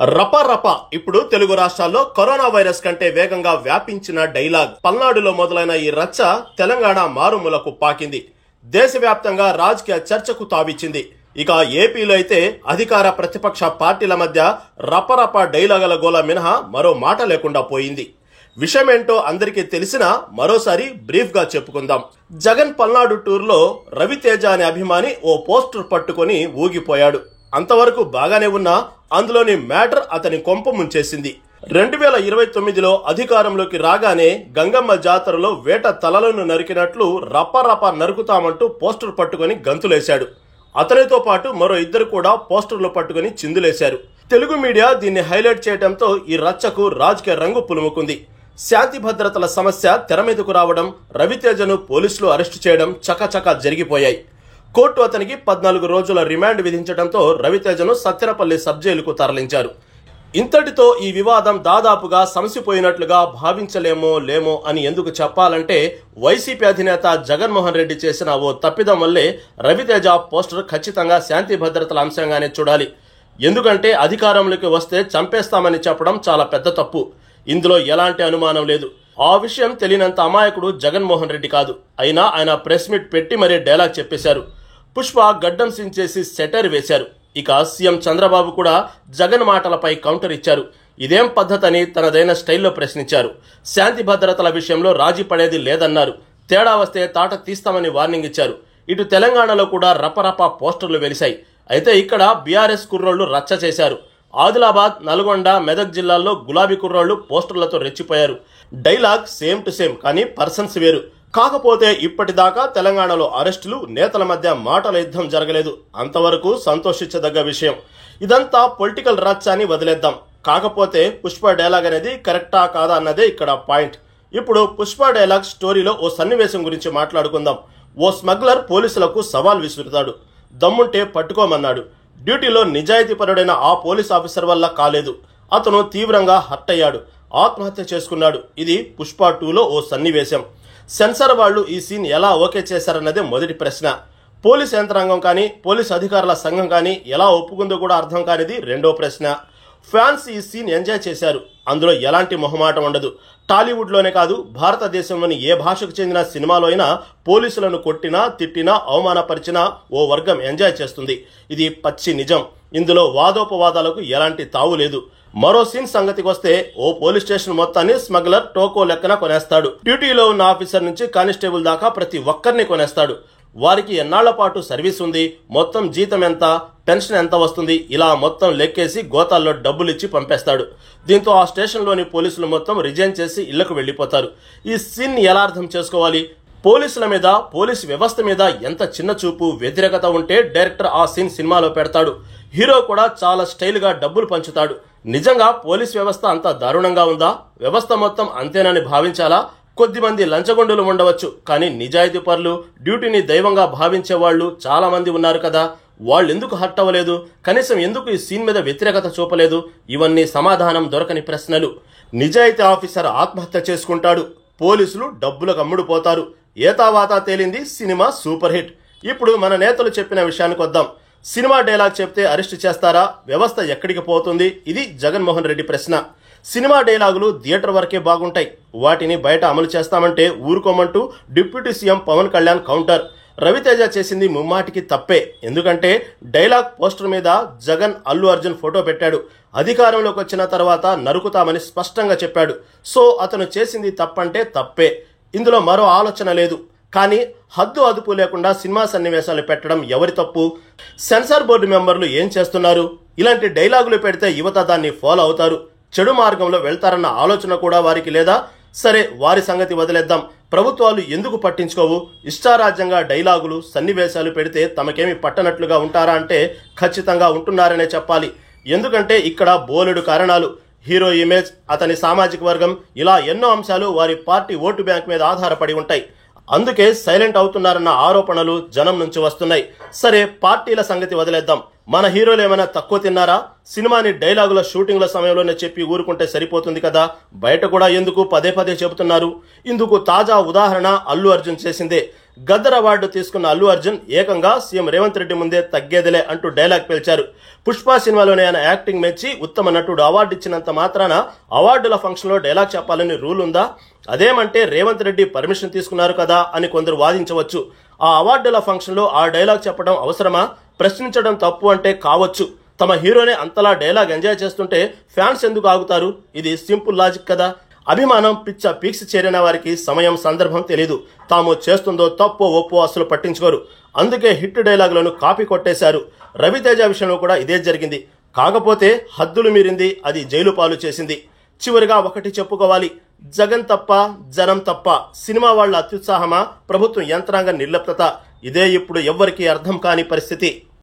రప ఇప్పుడు తెలుగు రాష్ట్రాల్లో corona virus కంటే వేగంగా వ్యాపించిన డైలాగ్. పల్నాడులో మొదలైన ఈ రచ్చ తెలంగాణ మారుమూలకు పాకింది. దేశవ్యాప్తంగా రాజకీయ చర్చకు తావిచ్చింది. ఇక ఏపీలో అయితే అధికార ప్రతిపక్ష పార్టీల మధ్య రప డైలాగుల గోల మినహా మరో మాట లేకుండా పోయింది. విషయమేంటో అందరికీ తెలిసినా మరోసారి బ్రీఫ్ గా చెప్పుకుందాం. జగన్ పల్నాడు టూర్లో రవితేజ అనే అభిమాని ఓ పోస్టర్ పట్టుకొని ఊగిపోయాడు. అంతవరకు బాగానే ఉన్నా అందులోని మ్యాటర్ అతని కొంప ముంచేసింది. 2029లో అధికారంలోకి రాగానే గంగమ్మ జాతరలో వేట తలలను నరికినట్లు రప నరుకుతామంటూ పోస్టర్ పట్టుకొని గంతులేశాడు. అతనితో పాటు మరో ఇద్దరు కూడా పోస్టర్లు పట్టుకొని చిందులేశారు. తెలుగు మీడియా దీన్ని హైలైట్ చేయడంతో ఈ రచ్చకు రాజకీయ రంగు పులుముకుంది. శాంతి భద్రతల సమస్య తెర మీదకు రావడం, రవితేజను పోలీసులు అరెస్టు చేయడం చకచకా జరిగిపోయాయి. కోర్టు అతనికి 14 రోజుల రిమాండ్ విధించడంతో రవితేజను సత్తెనపల్లి సబ్ జైలుకు తరలించారు. ఇంతటితో ఈ వివాదం దాదాపుగా సమసిపోయినట్లుగా భావించలేమో అని ఎందుకు చెప్పాలంటే వైసీపీ అధినేత జగన్మోహన్ రెడ్డి చేసిన ఓ తప్పిదం వల్లే రవితేజ పోస్టర్ ఖచ్చితంగా శాంతి భద్రతల అంశంగానే చూడాలి. ఎందుకంటే అధికారంలోకి వస్తే చంపేస్తామని చెప్పడం చాలా పెద్ద తప్పు. ఇందులో ఎలాంటి అనుమానం లేదు. ఆ విషయం తెలియనంత అమాయకుడు జగన్మోహన్ రెడ్డి కాదు. అయినా ఆయన ప్రెస్ మీట్ పెట్టి మరీ డైలాగ్ చెప్పేశారు. పుష్ప గడ్డం సించేసి సెటర్ వేశారు. ఇక సీఎం చంద్రబాబు కూడా జగన్ మాటలపై కౌంటర్ ఇచ్చారు. ఇదేం పద్ధతని తనదైన స్టైల్లో ప్రశ్నించారు. శాంతి భద్రతల విషయంలో రాజీ పడేది లేదన్నారు. తేడా వస్తే తాట తీస్తామని వార్నింగ్ ఇచ్చారు. ఇటు తెలంగాణలో కూడా రప పోస్టర్లు వెలిశాయి. అయితే ఇక్కడ బీఆర్ఎస్ కుర్రోళ్లు రచ్చ చేశారు. ఆదిలాబాద్, నల్గొండ, మెదక్ జిల్లాల్లో గులాబీ కుర్రోళ్లు పోస్టర్లతో రెచ్చిపోయారు. డైలాగ్ సేమ్ టు సేమ్, కానీ పర్సన్స్ వేరు. కాకపోతే ఇప్పటిదాకా తెలంగాణలో అరెస్టులు, నేతల మధ్య మాటల యుద్ధం జరగలేదు. అంతవరకు సంతోషించదగ్గ విషయం. ఇదంతా పొలిటికల్ రచ్చ అని వదిలేద్దాం. కాకపోతే పుష్ప డైలాగ్ అనేది కరెక్టా కాదా అన్నదే ఇక్కడ పాయింట్. ఇప్పుడు పుష్ప డైలాగ్ స్టోరీలో ఓ సన్నివేశం గురించి మాట్లాడుకుందాం. ఓ స్మగ్లర్ పోలీసులకు సవాల్ విసురుతాడు. దమ్ముంటే పట్టుకోమన్నాడు. డ్యూటీలో నిజాయితీపరుడైన ఆ పోలీస్ ఆఫీసర్ వల్ల కాలేదు. అతను తీవ్రంగా హర్ట్ అయ్యాడు. ఆత్మహత్య చేసుకున్నాడు. ఇది పుష్ప 2లో ఓ సన్నివేశం. సెన్సార్ వాళ్ళు ఈ సీన్ ఎలా ఓకే చేశారన్నదే మొదటి ప్రశ్న. పోలీస్ యంత్రాంగం కానీ, పోలీస్ అధికారుల సంఘం కానీ ఎలా ఒప్పుకుందో కూడా అర్థం కానిది రెండో ప్రశ్న. ఫ్యాన్స్ ఈ సీన్ ఎంజాయ్ చేశారు. అందులో ఎలాంటి మొహమాటం ఉండదు. టాలీవుడ్లోనే కాదు, భారతదేశంలోని ఏ భాషకు చెందిన సినిమాలో అయినా పోలీసులను కొట్టినా, తిట్టినా, అవమానపరిచినా ఓ వర్గం ఎంజాయ్ చేస్తుంది. ఇది పచ్చి నిజం. ఇందులో వాదోపవాదాలకు ఎలాంటి తావు లేదు. మరో సీన్ సంగతికి వస్తే ఓ పోలీస్ స్టేషన్ మొత్తాన్ని స్మగ్లర్ టోకో లెక్కన కొనేస్తాడు. డ్యూటీలో ఉన్న ఆఫీసర్ నుంచి కానిస్టేబుల్ దాకా ప్రతి ఒక్కరిని కొనేస్తాడు. వారికి ఎన్నాళ్ల పాటు సర్వీస్ ఉంది, మొత్తం జీతం ఎంత, పెన్షన్ ఎంత వస్తుంది, ఇలా మొత్తం లెక్కేసి గోతాల్లో డబ్బులు ఇచ్చి పంపేస్తాడు. దీంతో ఆ స్టేషన్లోని పోలీసులు మొత్తం రిజైన్ చేసి ఇళ్లకు వెళ్లిపోతారు. ఈ సీన్ ఎలా అర్థం చేసుకోవాలి? పోలీసుల మీద, పోలీసు వ్యవస్థ మీద ఎంత చిన్న చూపు, వ్యతిరేకత ఉంటే డైరెక్టర్ ఆ సీన్ సినిమాలో పెడతాడు. హీరో కూడా చాలా స్టైల్గా డబ్బులు పంచుతాడు. నిజంగా పోలీస్ వ్యవస్థ అంత దారుణంగా ఉందా? వ్యవస్థ మొత్తం అంతేనని భావించాలా? కొద్దిమంది లంచగొండులు ఉండవచ్చు, కానీ నిజాయితీ పరులు, డ్యూటీని దైవంగా భావించే వాళ్ళు చాలా మంది ఉన్నారు కదా. వాళ్ళు ఎందుకు హర్ట్ అవ్వలేదు? కనీసం ఎందుకు ఈ సీన్ మీద వ్యతిరేకత చూపలేదు? ఇవన్నీ సమాధానం దొరకని ప్రశ్నలు. నిజాయితీ ఆఫీసర్ ఆత్మహత్య చేసుకుంటాడు. పోలీసులు డబ్బులకు అమ్ముడుపోతారు. ఏతావాతా తేలింది సినిమా సూపర్ హిట్. ఇప్పుడు మన నేతలు చెప్పిన విషయానికి వద్దాం. సినిమా డైలాగ్ చెప్తే అరెస్ట్ చేస్తారా? వ్యవస్థ ఎక్కడికి పోతుంది? ఇది జగన్మోహన్ రెడ్డి ప్రశ్న. సినిమా డైలాగులు థియేటర్ వరకే బాగుంటాయి. వాటిని బయట అమలు చేస్తామంటే ఊరుకోమంటూ deputy CM Pawan Kalyan counter. Ravi Teja చేసింది ముమ్మాటికి తప్పే. ఎందుకంటే డైలాగ్ పోస్టర్ మీద జగన్, అల్లు అర్జున్ ఫోటో పెట్టాడు. అధికారంలోకి వచ్చిన తర్వాత నరుకుతామని స్పష్టంగా చెప్పాడు. సో అతను చేసింది తప్పంటే తప్పే. ఇందులో మరో ఆలోచన లేదు. కానీ హద్దు అదుపు లేకుండా సినిమా సన్నివేశాలు పెట్టడం ఎవరి తప్పు? సెన్సార్ బోర్డు మెంబర్లు ఏం చేస్తున్నారు? ఇలాంటి డైలాగులు పెడితే యువత దాన్ని ఫాలో అవుతారు. చెడు మార్గంలో వెళ్తారన్న ఆలోచన కూడా వారికి లేదా? సరే, వారి సంగతి వదిలేద్దాం. ప్రభుత్వాలు ఎందుకు పట్టించుకోవు? ఇష్టారాజ్యంగా డైలాగులు, సన్నివేశాలు పెడితే తమకేమి పట్టనట్లుగా ఉంటారా అంటే ఖచ్చితంగా ఉంటున్నారనే చెప్పాలి. ఎందుకంటే ఇక్కడ బోలెడు కారణాలు. హీరో ఇమేజ్, అతని సామాజిక వర్గం, ఇలా ఎన్నో అంశాలు వారి పార్టీ ఓటు బ్యాంక్ మీద ఆధారపడి ఉంటాయి. అందుకే సైలెంట్ అవుతున్నారన్న ఆరోపణలు జనం నుంచి వస్తున్నాయి. సరే, పార్టీల సంగతి వదిలేద్దాం. మన హీరోలు ఏమైనా తక్కువ తిన్నారా? సినిమాని డైలాగుల షూటింగ్ల సమయంలోనే చెప్పి ఊరుకుంటే సరిపోతుంది కదా. బయట కూడా ఎందుకు పదే చెబుతున్నారు? ఇందుకు తాజా ఉదాహరణ అల్లు అర్జున్ చేసిందే. గద్దర్ అవార్డు తీసుకున్న అల్లు అర్జున్ ఏకంగా సీఎం రేవంత్ రెడ్డి ముందే తగ్గేదిలే అంటూ డైలాగ్ పేల్చారు. పుష్ప సినిమాలోనే ఆయన యాక్టింగ్ మెచ్చి ఉత్తమ నటుడు అవార్డు ఇచ్చినంత మాత్రాన అవార్డుల ఫంక్షన్లో డైలాగ్ చెప్పాలని రూల్ ఉందా? అదేమంటే రేవంత్ రెడ్డి పర్మిషన్ తీసుకున్నారు కదా అని కొందరు వాదించవచ్చు. ఆ అవార్డుల ఫంక్షన్లో ఆ డైలాగ్ చెప్పడం అవసరమా? ప్రశ్నించడం తప్పు అంటే కావచ్చు. తమ హీరోనే అంతలా డైలాగ్ ఎంజాయ్ చేస్తుంటే ఫ్యాన్స్ ఎందుకు ఆగుతారు? ఇది సింపుల్ లాజిక్ కదా. అభిమానం పిచ్చ పీక్స్ చేరిన వారికి సమయం సందర్భం తెలీదు. తాము చేస్తుందో తప్పో ఒప్పో అసలు పట్టించుకోరు. అందుకే హిట్ డైలాగులను కాపీ కొట్టేశారు. రవితేజ విషయంలో కూడా ఇదే జరిగింది. కాకపోతే హద్దులు మీరింది, అది జైలు పాలు చేసింది. చివరిగా ఒకటి చెప్పుకోవాలి, జగన్ తప్ప జనం తప్ప. సినిమా వాళ్ళ అత్యుత్సాహమా, ప్రభుత్వం యంత్రాంగ నిర్లిప్తత? ఇదే ఇప్పుడు ఎవ్వరికీ అర్థం కాని పరిస్థితి.